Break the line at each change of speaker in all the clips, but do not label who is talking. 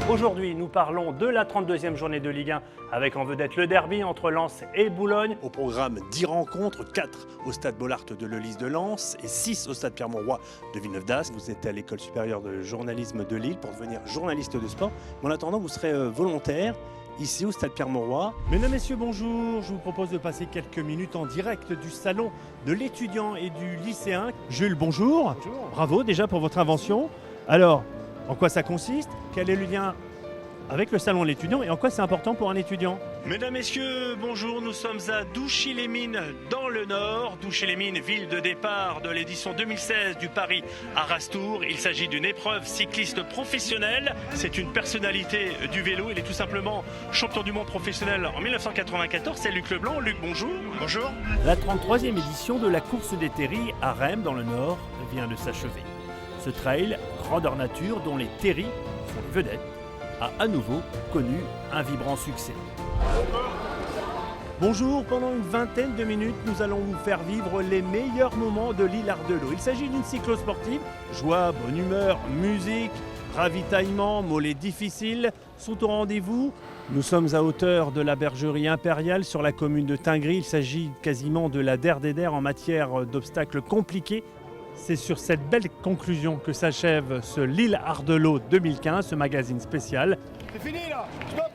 Aujourd'hui, nous parlons de la 32e journée de Ligue 1 avec en vedette le derby entre Lens et Boulogne.
Au programme 10 rencontres, 4 au stade Bollaert de Lelys de Lens et 6 au stade Pierre-Mauroy de Villeneuve-d'Ascq. Vous êtes à l'école supérieure de journalisme de Lille pour devenir journaliste de sport. Mais en attendant, vous serez volontaire ici au stade Pierre-Mauroy.
Mesdames, Messieurs, bonjour. Je vous propose de passer quelques minutes en direct du salon de l'étudiant et du lycéen. Jules, bonjour.
Bonjour.
Bravo déjà pour votre invention. Alors, en quoi ça consiste? Quel est le lien avec le salon de l'étudiant et en quoi c'est important pour un étudiant? Mesdames, Messieurs, bonjour, nous sommes à Douchy-les-Mines dans le Nord. Douchy-les-Mines, ville de départ de l'édition 2016 du Paris à Rastour. Il s'agit d'une épreuve cycliste professionnelle. C'est une personnalité du vélo. Il est tout simplement champion du monde professionnel en 1994. C'est Luc Leblanc. Luc, bonjour.
Bonjour.
La 33e édition de la course des Terris à Reims dans le Nord vient de s'achever. Ce trail, grandeur nature, dont les Terris sont les vedettes, a à nouveau connu un vibrant succès. Bonjour, pendant une vingtaine de minutes, nous allons vous faire vivre les meilleurs moments de l'île Ardelot. Il s'agit d'une cyclosportive, joie, bonne humeur, musique, ravitaillement, mollets difficiles sont au rendez-vous. Nous sommes à hauteur de la bergerie impériale sur la commune de Tingry. Il s'agit quasiment de la der des der en matière d'obstacles compliqués. C'est sur cette belle conclusion que s'achève ce Lille Ardelot 2015, ce magazine spécial.
C'est fini là. Stop.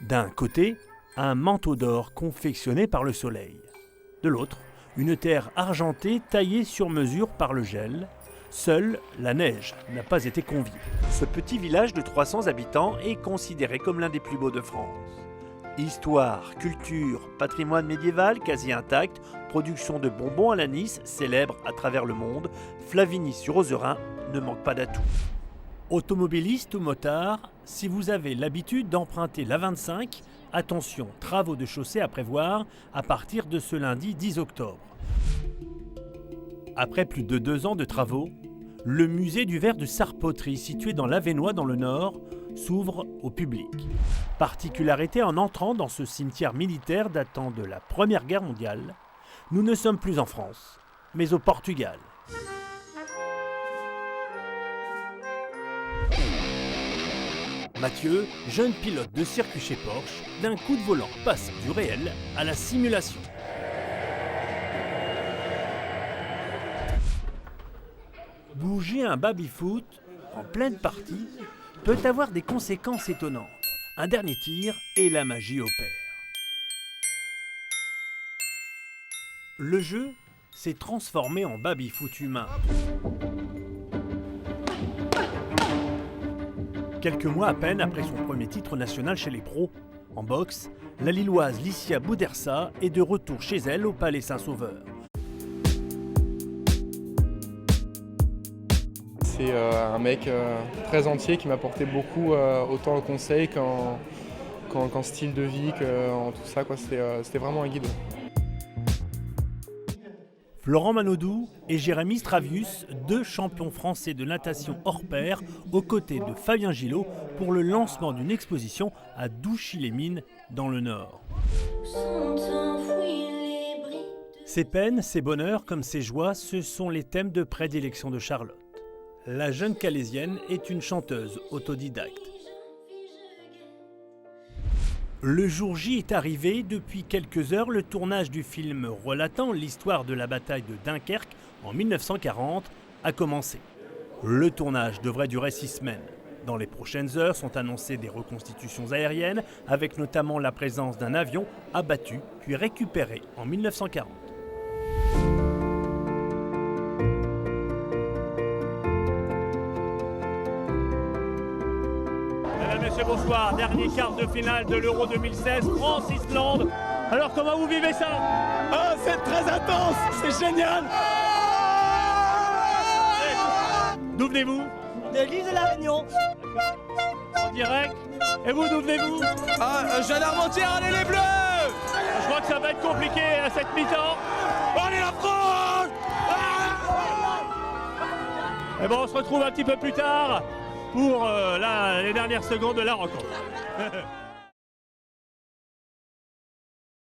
D'un côté, un manteau d'or confectionné par le soleil. De l'autre, une terre argentée taillée sur mesure par le gel. Seule la neige n'a pas été conviée. Ce petit village de 300 habitants est considéré comme l'un des plus beaux de France. Histoire, culture, patrimoine médiéval quasi intact, production de bonbons à l'anis célèbre à travers le monde, Flavigny-sur-Ozerain ne manque pas d'atouts. Automobiliste ou motard, si vous avez l'habitude d'emprunter l'A25, attention, travaux de chaussée à prévoir à partir de ce lundi 10 octobre. Après plus de 2 ans de travaux, le musée du verre de Sarpoterie, situé dans l'Avesnois dans le Nord, s'ouvre au public. Particularité en entrant dans ce cimetière militaire datant de la Première Guerre mondiale, nous ne sommes plus en France, mais au Portugal. Mathieu, jeune pilote de circuit chez Porsche, d'un coup de volant passe du réel à la simulation. Bouger un baby-foot en pleine partie peut avoir des conséquences étonnantes. Un dernier tir et la magie opère. Le jeu s'est transformé en baby-foot humain. Quelques mois à peine après son premier titre national chez les pros, en boxe, la Lilloise Licia Boudersa est de retour chez elle au Palais Saint-Sauveur.
C'est un mec très entier qui m'a apporté beaucoup, autant en conseil qu'en style de vie, qu'en tout ça. C'était vraiment un guide.
Florent Manodou et Jérémy Stravius, 2 champions français de natation hors pair, aux côtés de Fabien Gillot pour le lancement d'une exposition à Douchy-les-Mines dans le Nord. Ses peines, ses bonheurs comme ses joies, ce sont les thèmes de prédilection de Charlotte. La jeune Calaisienne est une chanteuse autodidacte. Le jour J est arrivé. Depuis quelques heures, le tournage du film relatant l'histoire de la bataille de Dunkerque en 1940 a commencé. Le tournage devrait durer 6 semaines. Dans les prochaines heures sont annoncées des reconstitutions aériennes, avec notamment la présence d'un avion abattu puis récupéré en 1940. Messieurs, bonsoir. Dernier quart de finale de l'Euro 2016, France-Islande. Alors, comment vous vivez ça?
Ah, c'est très intense, c'est génial.
D'où venez-vous?
De l'île de la Réunion.
En direct. Et vous, d'où venez-vous?
Ah, je viens d'Armentières, allez les Bleus.
Je crois que ça va être compliqué à cette mi-temps.
Allez la France.
Et bon, on se retrouve un petit peu plus tard pour les dernières secondes de la rencontre.